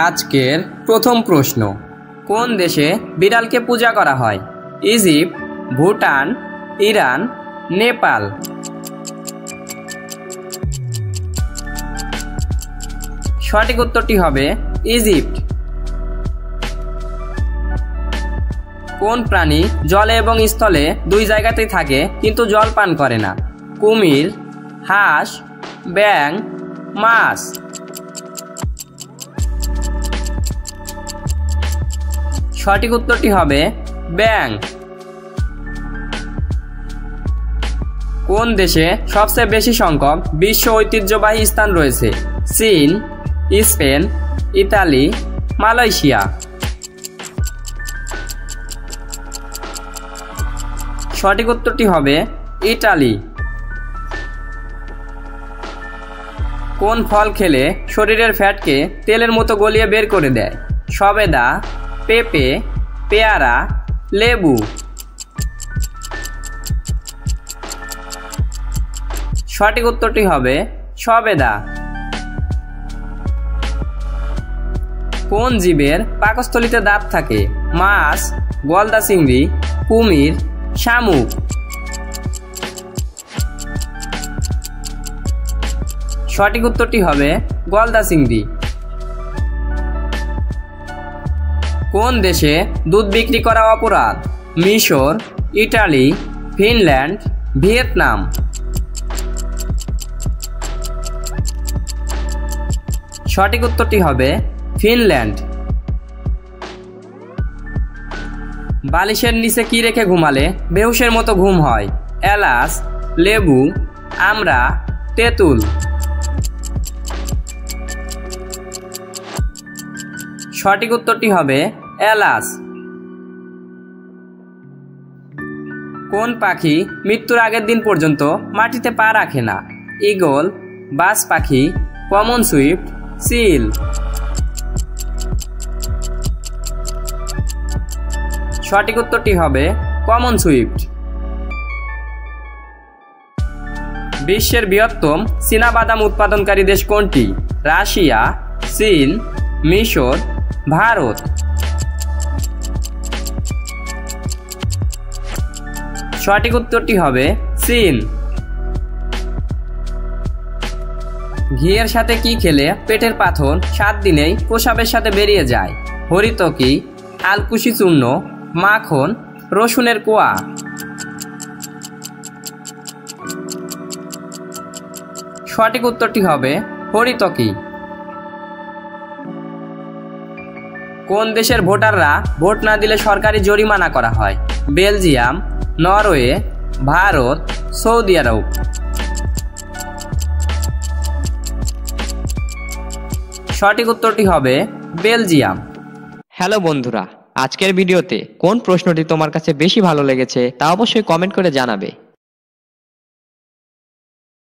আজকের প্রথম প্রশ্ন, কোন দেশে বিড়ালকে পূজা করা হয়? Egypt, Bhutan, Iran, Nepal. সঠিক উত্তরটি হবে ইজিপ্ট। কোন প্রাণী জলে এবং স্থলে দুই জায়গাতেই থাকে কিন্তু জল পান করে না? কুমির, হাঁস, ব্যাঙ, মাছ। সঠিক উত্তরটি হবে ব্যাঙ। কোন দেশে সবচেয়ে বেশি সংখ্যক বিশ্ব ঐতিহ্যবাহী স্থান রয়েছে? চীন, স্পেন, ইতালি, মালয়েশিয়া। সঠিক উত্তরটি হবে ইতালি। কোন ফল খেলে শরীরের ফ্যাটকে তেলের মতো গলিয়ে বের করে দেয়? সবেদা, পেঁপে, পেয়ারা, লেবু। সঠিক উত্তরটি হবে সবেদা। কোন জীবের পাকস্থলীতে দাঁত থাকে? মাছ, গলদা চিংড়ি, কুমির, শামুক। সঠিক উত্তরটি হবে গলদা চিংড়ি। কোন দেশে দুধ বিক্রি করা অপরাধ? মিশর, ইটালি, ফিনল্যান্ড, ভিয়েতনাম। সঠিক উত্তরটি হবে ফিনল্যান্ড। বালিশের নিচে কি রেখে ঘুমালে বেহুশের মতো ঘুম হয়? এলাচ, লেবু, আমড়া, তেঁতুল। সঠিক উত্তরটি হবে এলাচ। কোন পাখি মৃত্যুর আগের দিন পর্যন্ত মাটিতে পা রাখে না? ঈগল, বাজ পাখি, কমন সুইফট, চিল। সঠিক উত্তরটি হবে কমন সুইফট। বিশ্বের বৃহত্তম চীনাবাদাম উৎপাদনকারী দেশ কোনটি? রাশিয়া, চীন, মিশর, ভারত। সঠিক উত্তরটি হবে চীন। ঘিয়ের সাথে কি খেলে পেটের পাথর 7 দিনেই প্রসাবের সাথে বেরিয়ে যায়? হরিতকি, আলকুশি চূর্ণ, মাখন, রসুনের কোয়া। সঠিক উত্তরটি হবে হরিতকি। কোন দেশের ভোটাররা ভোট না দিলে সরকারি জরিমানা করা হয়? বেলজিয়াম, নরওয়ে, ভারত, সৌদি আরব। সঠিক উত্তরটি হবে বেলজিয়াম। হ্যালো বন্ধুরা, আজকের ভিডিওতে কোন প্রশ্নটি তোমার কাছে বেশি ভালো লেগেছে তা অবশ্যই কমেন্ট করে জানাবে।